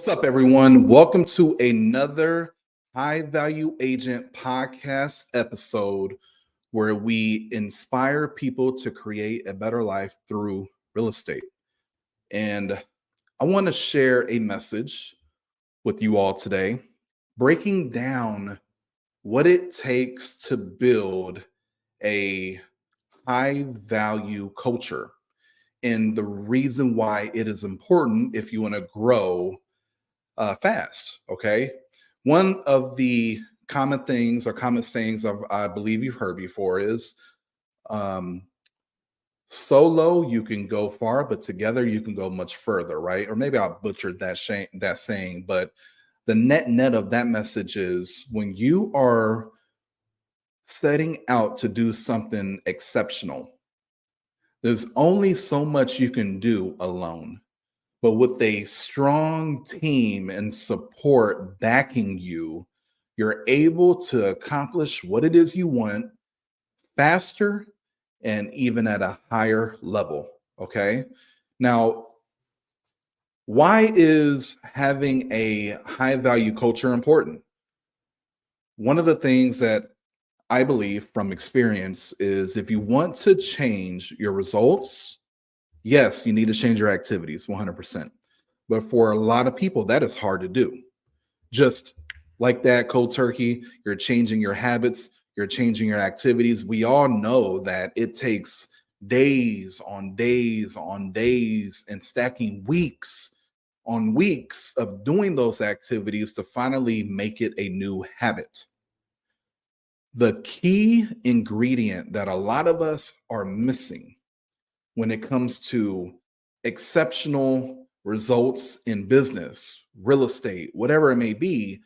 What's up, everyone? Welcome to another High Value Agent podcast episode where we inspire people to create a better life through real estate. And I want to share a message with you all today, breaking down what it takes to build a high value culture and the reason why it is important if you want to grow fast. Okay. One of the common things or common sayings I believe you've heard before is um, solo you can go far, but together you can go much further, right? Or maybe I butchered that saying, but the net of that message is when you are setting out to do something exceptional, there's only so much you can do alone. But with a strong team and support backing you, you're able to accomplish what it is you want faster and even at a higher level. Okay. Now, why is having a high value culture important? One of the things that I believe from experience is if you want to change your results, yes, you need to change your activities 100%. But for a lot of people, that is hard to do. Just like that, cold turkey, you're changing your habits, you're changing your activities. We all know that it takes days on days on days and stacking weeks on weeks of doing those activities to finally make it a new habit. The key ingredient that a lot of us are missing when it comes to exceptional results in business, real estate, whatever it may be,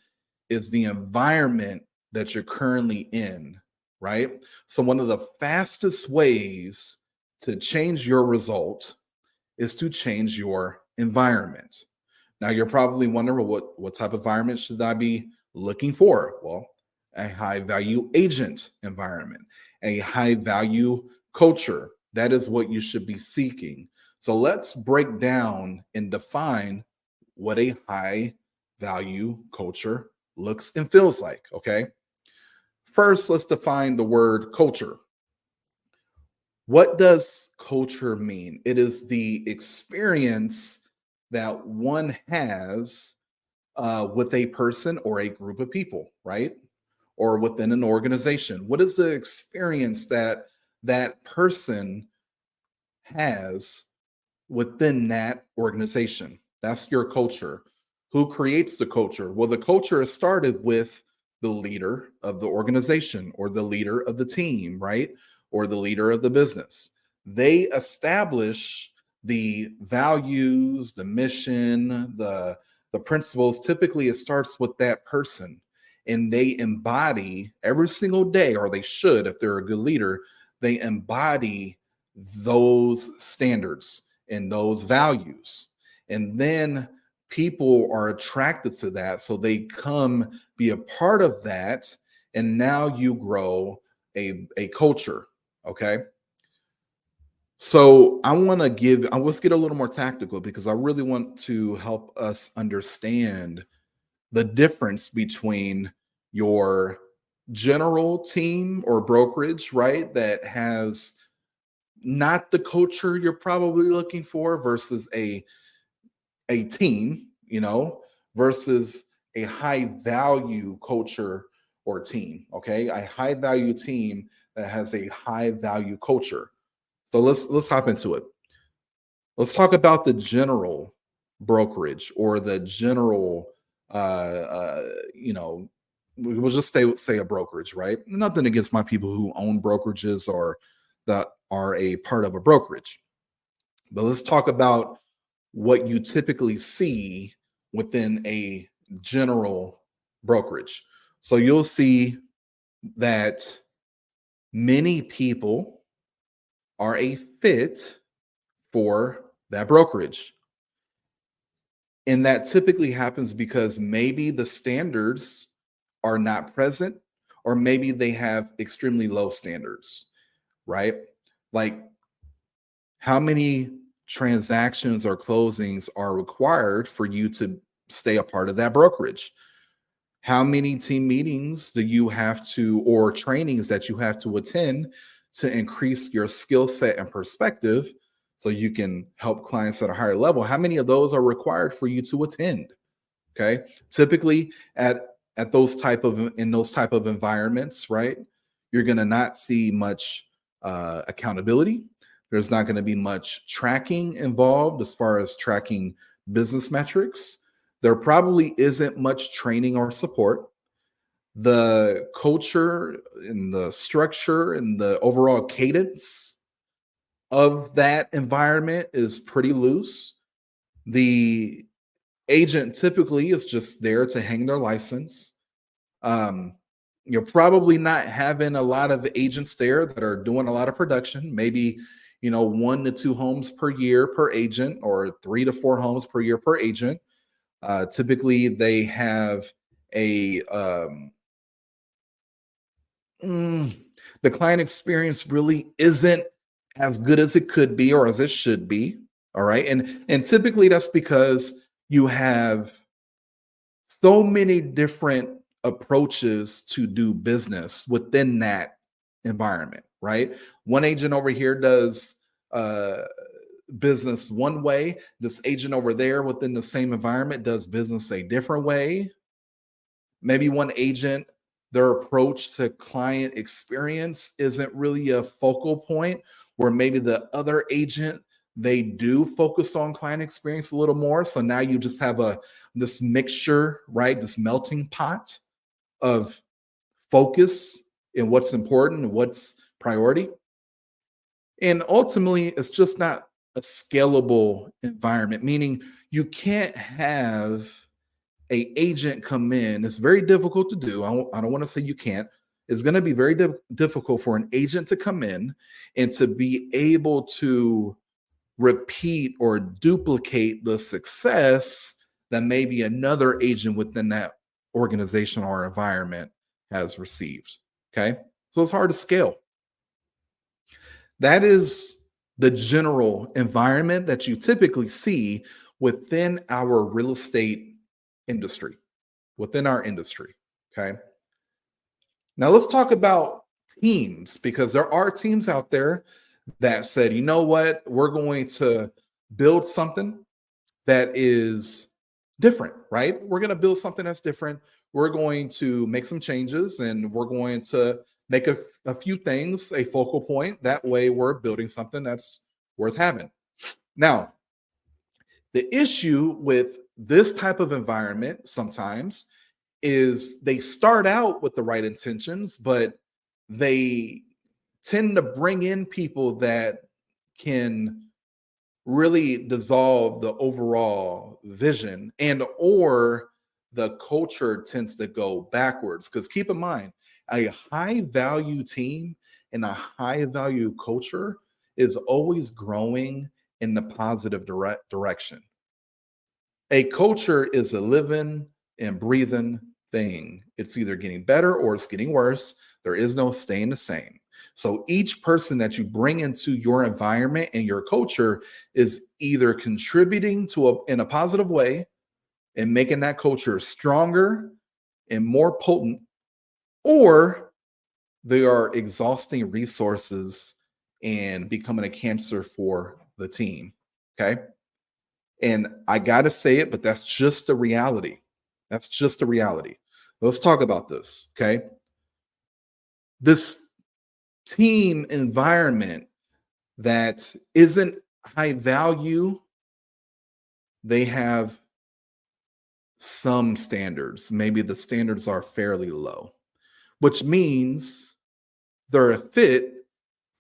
is the environment that you're currently in, right? So, one of the fastest ways to change your result is to change your environment. Now, you're probably wondering, well, what type of environment should I be looking for? Well, a high value agent environment, a high value culture. That is what you should be seeking. So let's break down and define what a high value culture looks and feels like. Okay. First, let's define the word culture. What does culture mean? It is the experience that one has with a person or a group of people, right? Or within an organization. What is the experience that that person has within that organization? That's your culture. Who creates the culture? Well, the culture is started with the leader of the organization or the leader of the team, right? Or the leader of the business. They establish the values, the mission, the principles. Typically, it starts with that person, and they embody every single day, or they should, if they're a good leader, they embody those standards and those values. And then people are attracted to that. So they come be a part of that. And now you grow a culture. Okay. So let's get a little more tactical because I really want to help us understand the difference between your general team or brokerage, right? That has not the culture you're probably looking for versus a team, versus a high value culture or team. Okay, a high value team that has a high value culture. So let's hop into it. Let's talk about the general brokerage or the general, you know, we'll just say a brokerage, right? Nothing against my people who own brokerages or that are a part of a brokerage. But let's talk about what you typically see within a general brokerage. So you'll see that many people are a fit for that brokerage. And that typically happens because maybe the standards are not present, or maybe they have extremely low standards, right? Like, how many transactions or closings are required for you to stay a part of that brokerage? How many team meetings do you have to, or trainings that you have to attend to increase your skill set and perspective so you can help clients at a higher level? How many of those are required for you to attend? Okay. Typically at those type of in those type of environments, right? You're going to not see much accountability. There's not going to be much tracking involved as far as tracking business metrics. There probably isn't much training or support. The culture and the structure and the overall cadence of that environment is pretty loose. The agent typically is just there to hang their license. Um, you're probably not having a lot of agents there that are doing a lot of production. Maybe, 1 to 2 homes per year per agent, or 3 to 4 homes per year per agent. Typically, they have a the client experience really isn't as good as it could be or as it should be. All right, and typically that's because you have so many different approaches to do business within that environment, right? One agent over here does uh, business one way. This agent over there within the same environment does business a different way. Maybe one agent, their approach to client experience isn't really a focal point, where maybe the other agent, they do focus on client experience a little more. So now you just have this mixture, right? This melting pot of focus in what's important and what's priority. And ultimately, it's just not a scalable environment, meaning you can't have a agent come in. It's very difficult to do. I don't want to say you can't. It's going to be very difficult for an agent to come in and to be able to repeat or duplicate the success that maybe another agent within that organization or environment has received. Okay. So it's hard to scale. That is the general environment that you typically see within our real estate industry, within our industry. Okay. Now let's talk about teams, because there are teams out there that said, you know what, we're going to build something that is different, right? We're going to build something that's different. We're going to make some changes, and we're going to make a few things a focal point. That way, we're building something that's worth having. Now, the issue with this type of environment sometimes is they start out with the right intentions, but they tend to bring in people that can really dissolve the overall vision, and or the culture tends to go backwards. Because keep in mind, a high value team and a high value culture is always growing in the positive direction. A culture is a living and breathing thing. It's either getting better or it's getting worse. There is no staying the same. So each person that you bring into your environment and your culture is either contributing in a positive way and making that culture stronger and more potent, or they are exhausting resources and becoming a cancer for the team. Okay. And I got to say it, but that's just the reality. That's just the reality. Let's talk about this. Okay. This team environment that isn't high value, they have some standards. Maybe the standards are fairly low, which means they're a fit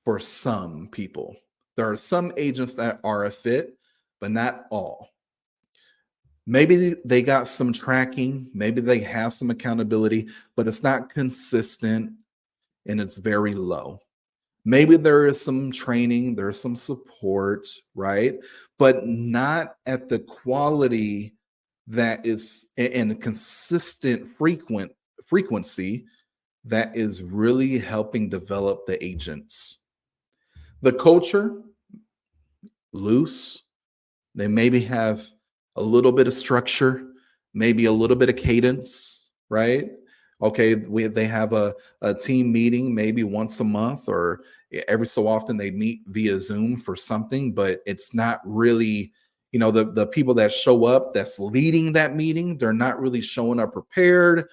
for some people. There are some agents that are a fit, but not all. Maybe they got some tracking, maybe they have some accountability, but it's not consistent and it's very low. Maybe there is some training, there's some support, right? But not at the quality that is and consistent frequency that is really helping develop the agents. The culture, loose. They maybe have a little bit of structure, maybe a little bit of cadence, right? Okay, they have a team meeting maybe once a month, or every so often they meet via Zoom for something, but it's not really, the people that show up that's leading that meeting, they're not really showing up prepared.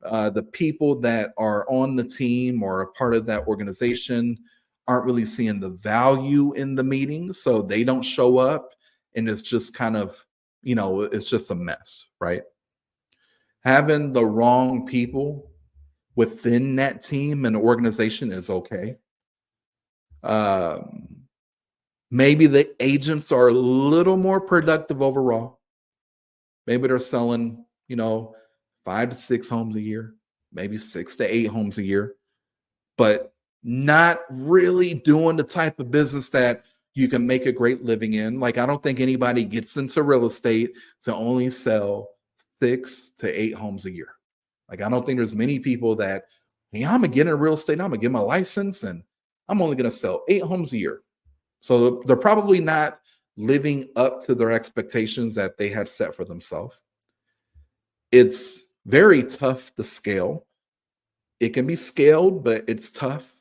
The people that are on the team or a part of that organization aren't really seeing the value in the meeting, so they don't show up, and it's just kind of, it's just a mess, right? Having the wrong people within that team and organization is okay. Um, Maybe the agents are a little more productive overall. Maybe they're selling, 5 to 6 homes a year, maybe 6 to 8 homes a year, but not really doing the type of business that you can make a great living in. Like, I don't think anybody gets into real estate to only sell 6 to 8 homes a year. Like, I don't think there's many people that, hey, I'm gonna get in real estate, I'm gonna get my license, and I'm only gonna sell 8 homes a year. So they're probably not living up to their expectations that they had set for themselves. It's very tough to scale. It can be scaled, but it's tough.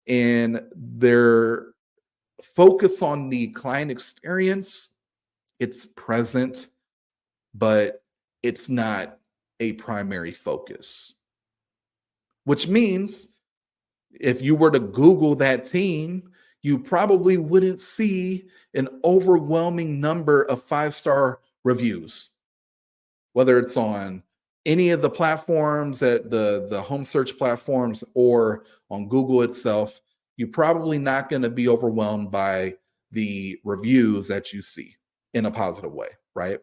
And their focus on the client experience, it's present, but it's not a primary focus. Which means if you were to Google that team, you probably wouldn't see an overwhelming number of 5-star reviews, whether it's on any of the platforms, at the home search platforms, or on Google itself. You're probably not going to be overwhelmed by the reviews that you see in a positive way, right?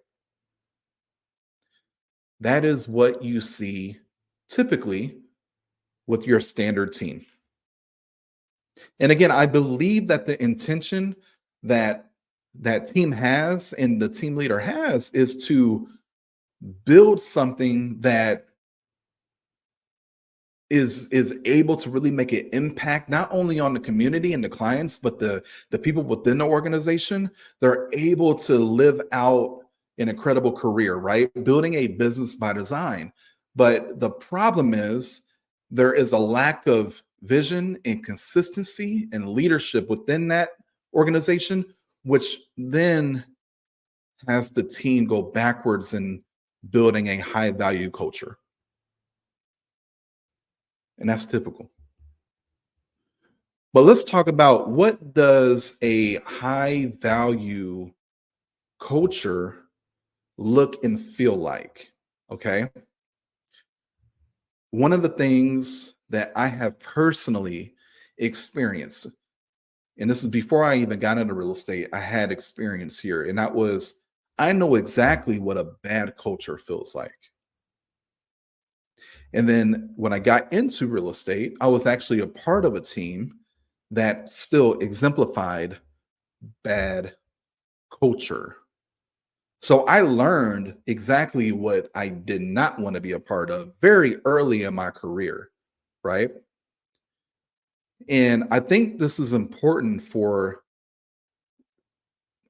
That is what you see typically with your standard team. And again, I believe that the intention that that team has and the team leader has is to build something that is able to really make an impact, not only on the community and the clients, but the people within the organization. They're able to live out an incredible career, right? Building a business by design. But the problem is there is a lack of vision and consistency and leadership within that organization, which then has the team go backwards in building a high value culture. And that's typical. But let's talk about, what does a high value culture look and feel like? Okay. One of the things that I have personally experienced, and this is before I even got into real estate, I had experience here, and that was, I know exactly what a bad culture feels like. And then when I got into real estate, I was actually a part of a team that still exemplified bad culture. So I learned exactly what I did not want to be a part of very early in my career, right? And I think this is important for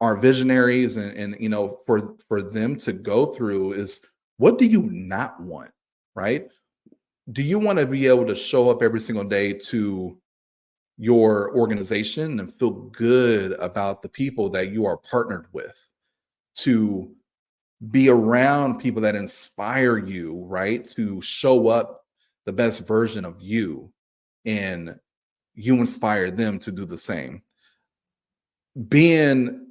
our visionaries, and for them to go through is, what do you not want, right? Do you want to be able to show up every single day to your organization and feel good about the people that you are partnered with, to be around people that inspire you, right? To show up the best version of you, and you inspire them to do the same. Being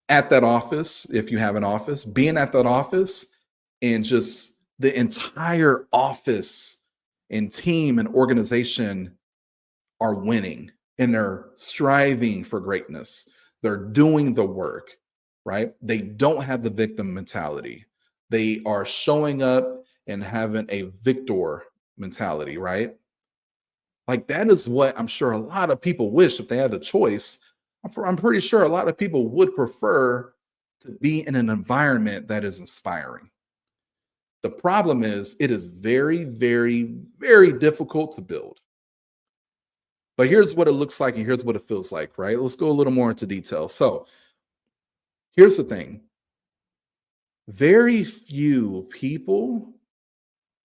at that office, if you have an office, being at that office, and just the entire office and team and organization are winning, and they're striving for greatness. They're doing the work, right? They don't have the victim mentality. They are showing up and having a victor mentality, right? Like, that is what I'm sure a lot of people wish, if they had the choice. I'm pretty sure a lot of people would prefer to be in an environment that is inspiring. The problem is, it is very, very, very difficult to build. But here's what it looks like and here's what it feels like, right? Let's go a little more into detail. So here's the thing. Very few people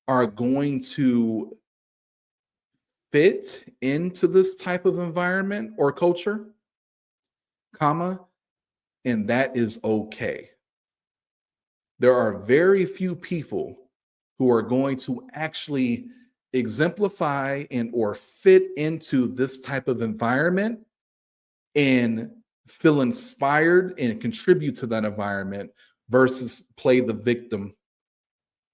are going to fit into this type of environment or culture, comma, and that is okay. There are very few people who are going to actually exemplify and or fit into this type of environment and feel inspired and contribute to that environment versus play the victim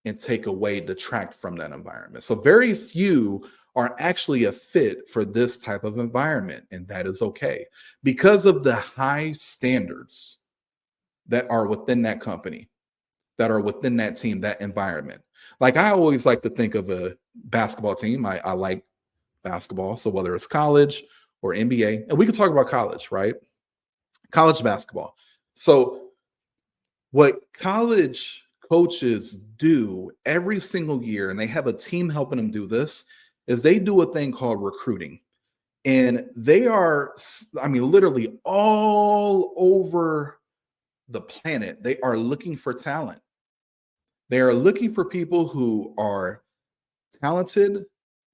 and take away, detract from that environment. So very few are actually a fit for this type of environment, and that is okay because of the high standards that are within that company, that are within that team, that environment. Like I always like to think of a basketball team. I like basketball. So whether it's college or NBA, and we can talk about college, right? College basketball. So what college coaches do every single year, and they have a team helping them do this, is they do a thing called recruiting. And they are, I mean, literally all over the planet, they are looking for talent. They are looking for people who are talented,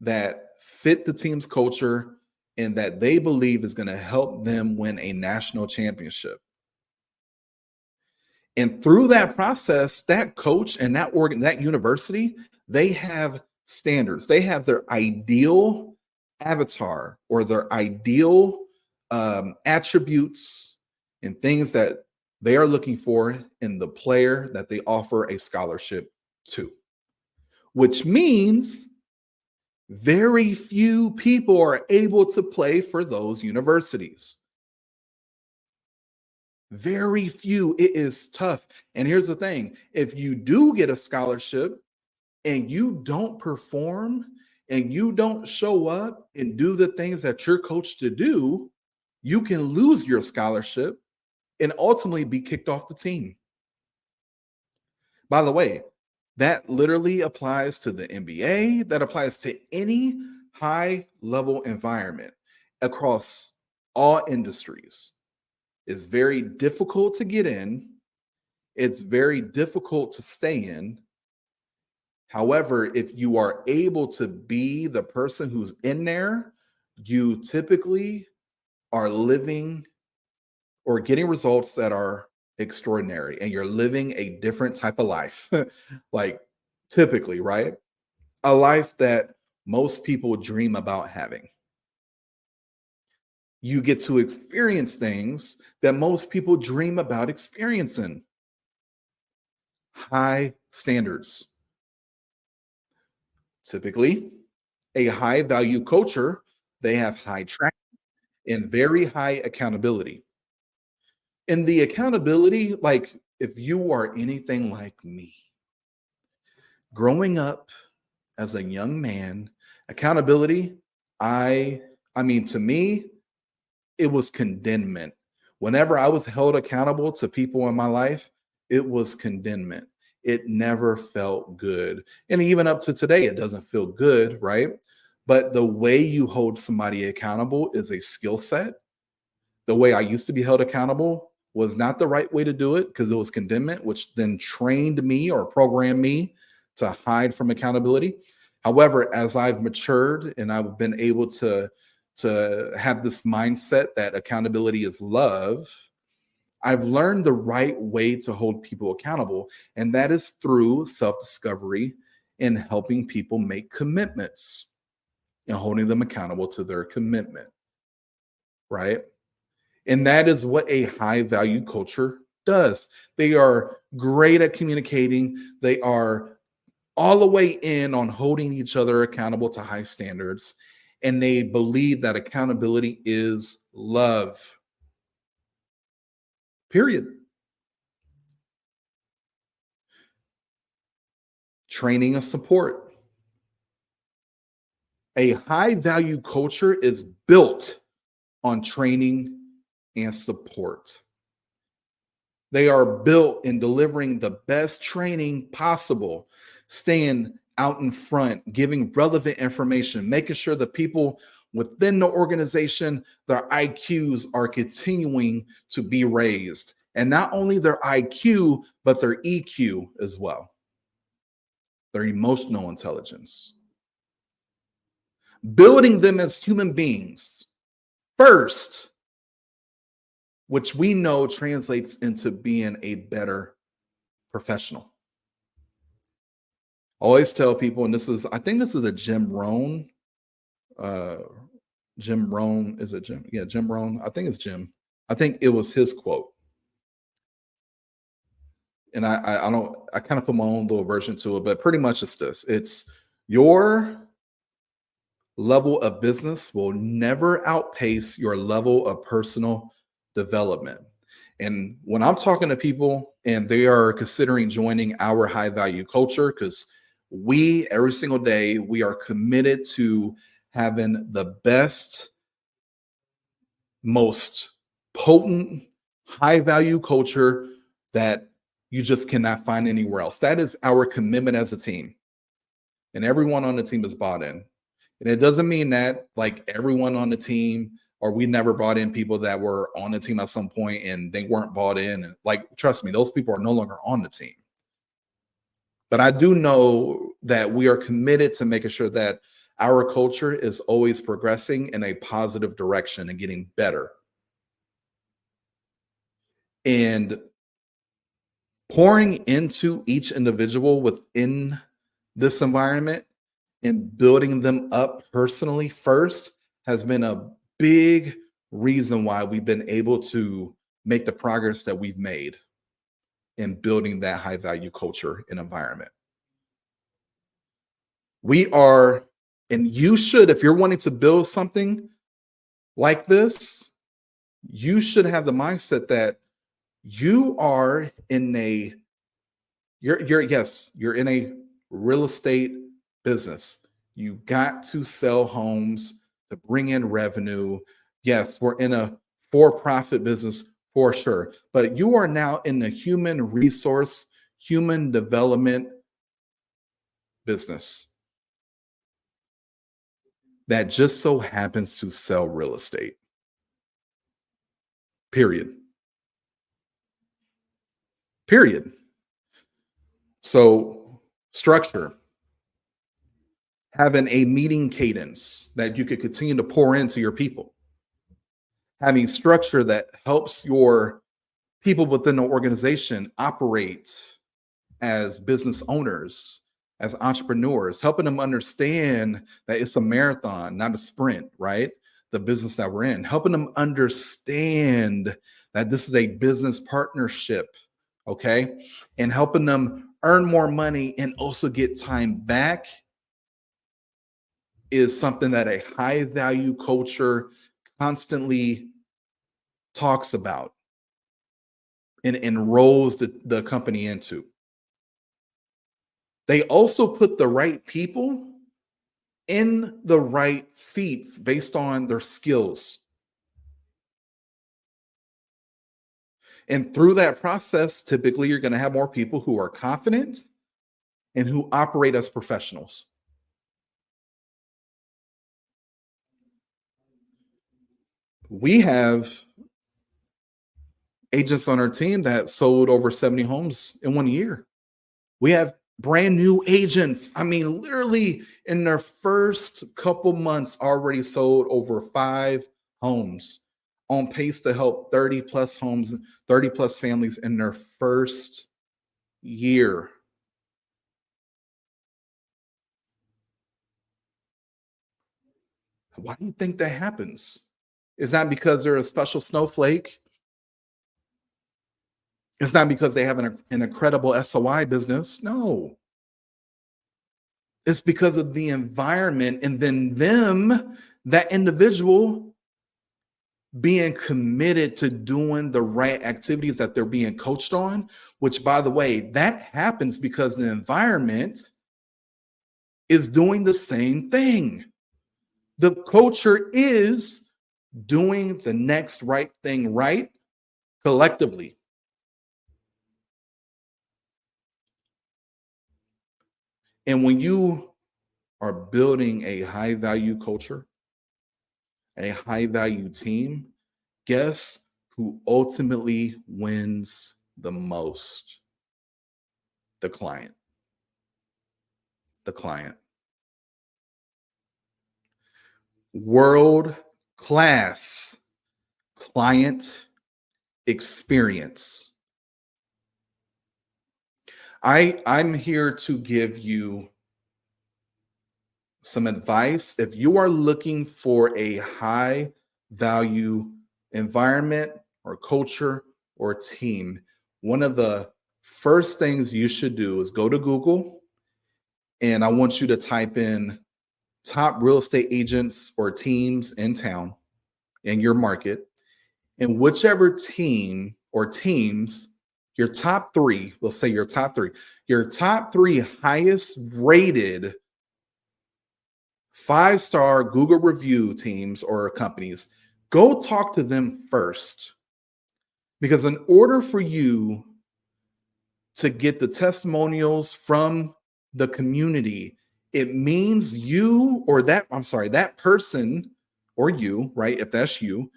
that fit the team's culture, and that they believe is going to help them win a national championship. And through that process, that coach and that university, they have standards. They have their ideal avatar or their ideal attributes and things that they are looking for in the player that they offer a scholarship to, which means very few people are able to play for those universities. Very few. It is tough. And here's the thing, if you do get a scholarship and you don't perform and you don't show up and do the things that you're coached to do, you can lose your scholarship and ultimately be kicked off the team. By the way, that literally applies to the NBA, that applies to any high level environment across all industries. It's very difficult to get in. It's very difficult to stay in. However, if you are able to be the person who's in there, you typically are living or getting results that are extraordinary and you're living a different type of life. Like typically, right? A life that most people dream about having. You get to experience things that most people dream about experiencing. High standards. Typically, a high value culture, they have high track and very high accountability. And the accountability, like if you are anything like me, growing up as a young man, accountability, I mean to me, it was condemnment. Whenever I was held accountable to people in my life, it was condemnment. It never felt good. And even up to today, it doesn't feel good, right? But the way you hold somebody accountable is a skill set. The way I used to be held accountable was not the right way to do it because it was condemnment, which then trained me or programmed me to hide from accountability. However, as I've matured and I've been able to have this mindset that accountability is love, I've learned the right way to hold people accountable, and that is through self-discovery and helping people make commitments and holding them accountable to their commitment, right? And that is what a high value culture does. They are great at communicating. They are all the way in on holding each other accountable to high standards. And they believe that accountability is love. Period. Training and support. A high value culture is built on training and support. They are built in delivering the best training possible, staying out in front, giving relevant information, making sure the people within the organization, their IQs are continuing to be raised. And not only their IQ, but their EQ as well, their emotional intelligence. Building them as human beings first, which we know translates into being a better professional. I always tell people, and I think this is a Jim Rohn. Jim Rohn, is it Jim? Yeah, Jim Rohn. I think it's Jim. I think it was his quote. And I kind of put my own little version to it, but pretty much it's this. It's your level of business will never outpace your level of personal development. And when I'm talking to people and they are considering joining our high value culture, because we every single day we are committed to having the best, most potent, high value culture that you just cannot find anywhere else. That is our commitment as a team. And everyone on the team is bought in. And it doesn't mean that like everyone on the team, or we never brought in people that were on the team at some point and they weren't bought in. And like, trust me, those people are no longer on the team. But I do know that we are committed to making sure that our culture is always progressing in a positive direction and getting better. And pouring into each individual within this environment and building them up personally first has been a big reason why we've been able to make the progress that we've made in building that high value culture and environment. We are, and you should, if you're wanting to build something like this, you should have the mindset that you are in a, you're in a real estate business. You got to sell homes to bring in revenue. Yes, we're in a for-profit business for sure, but you are now in the human resource, human development business that just so happens to sell real estate. Period. So, structure, having a meeting cadence that you could continue to pour into your people, having structure that helps your people within the organization operate as business owners, as entrepreneurs, helping them understand that it's a marathon, not a sprint, right? The business that we're in, helping them understand that this is a business partnership, okay? And helping them earn more money and also get time back is something that a high value culture constantly talks about and enrolls the company into. They also put the right people in the right seats based on their skills. And through that process, typically you're going to have more people who are confident and who operate as professionals. We have agents on our team that sold over 70 homes in 1 year. We have brand new agents. I mean, literally in their first couple months already sold over 5 homes, on pace to help 30 plus homes, 30 plus families in their first year. Why do you think that happens? Is that because they're a special snowflake? It's not because they have an incredible SOI business. No. It's because of the environment and then them, that individual, being committed to doing the right activities that they're being coached on, which, by the way, that happens because the environment is doing the same thing. The culture is doing the next right thing right collectively. And when you are building a high value culture, a high value team, guess who ultimately wins the most? The client. The client. World-class client experience. I'm here to give you some advice. If you are looking for a high value environment or culture or team, one of the first things you should do is go to Google, and I want you to type in top real estate agents or teams in town in your market. And whichever team or teams, your top three, we'll say your top three highest rated 5-star Google review teams or companies, go talk to them first. Because in order for you to get the testimonials from the community, it means that person or you, right? If that's you,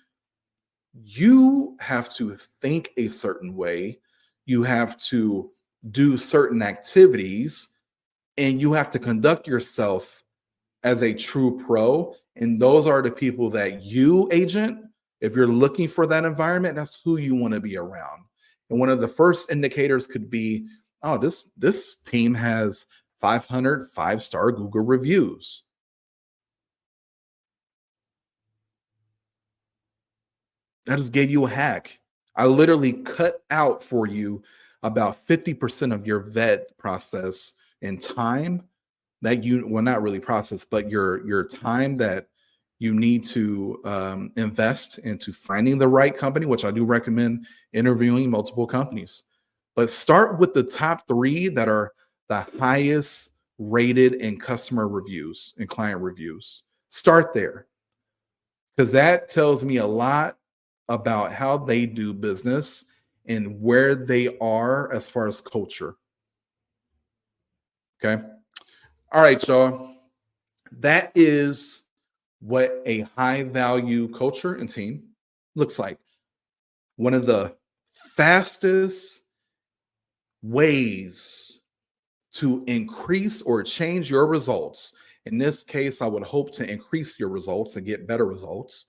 you have to think a certain way. You have to do certain activities, and you have to conduct yourself as a true pro. And those are the people that you, agent, if you're looking for that environment, that's who you want to be around. And one of the first indicators could be, oh, this team has 500 5-star Google reviews. I just gave you a hack. I literally cut out for you about 50% of your vet process and time that not really process, but your time that you need to invest into finding the right company, which I do recommend interviewing multiple companies. But start with the top 3 that are the highest rated in customer reviews and client reviews. Start there, because that tells me a lot about how they do business and where they are as far as culture. Okay. All right, y'all. That is what a high value culture and team looks like. One of the fastest ways to increase or change your results, in this case, I would hope to increase your results and get better results,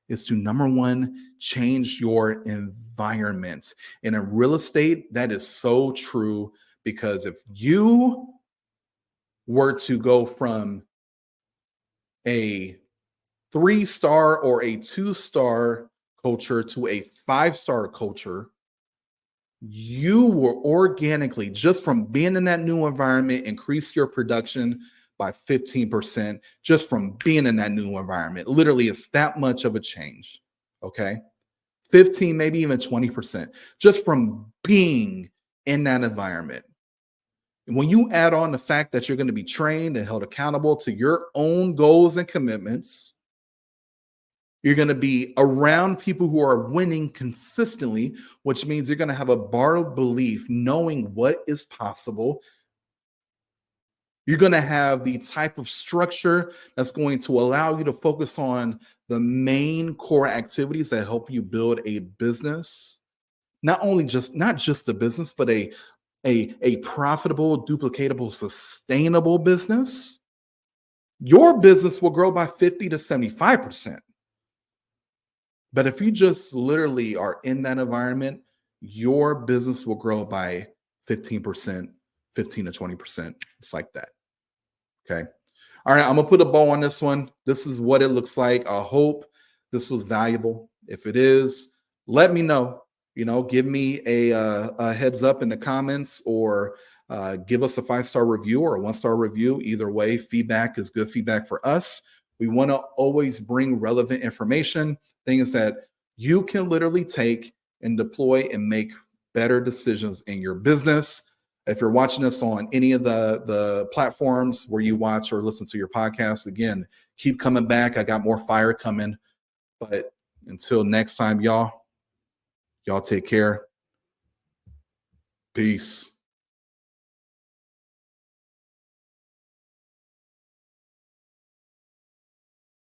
is to, number one, change your environment. And in real estate, that is so true, because if you were to go from a 3-star or a 2-star culture to a 5-star culture, you will organically, just from being in that new environment, increase your production by 15% just from being in that new environment. Literally, it's that much of a change. Okay. 15, maybe even 20% just from being in that environment. And when you add on the fact that you're going to be trained and held accountable to your own goals and commitments, you're going to be around people who are winning consistently, which means you're going to have a borrowed belief, knowing what is possible. You're going to have the type of structure that's going to allow you to focus on the main core activities that help you build a business. Not just a business, but a profitable, duplicatable, sustainable business. Your business will grow by 50 to 75%. But if you just literally are in that environment, your business will grow by 15%, 15 to 20%. It's like that. Okay. All right. I'm going to put a bow on this one. This is what it looks like. I hope this was valuable. If it is, let me know. Give me a heads up in the comments, or give us a 5-star review or a 1-star review. Either way, feedback is good feedback for us. We want to always bring relevant information, things that you can literally take and deploy and make better decisions in your business. If you're watching us on any of the platforms where you watch or listen to your podcast, again, keep coming back. I got more fire coming. But until next time, y'all take care. Peace.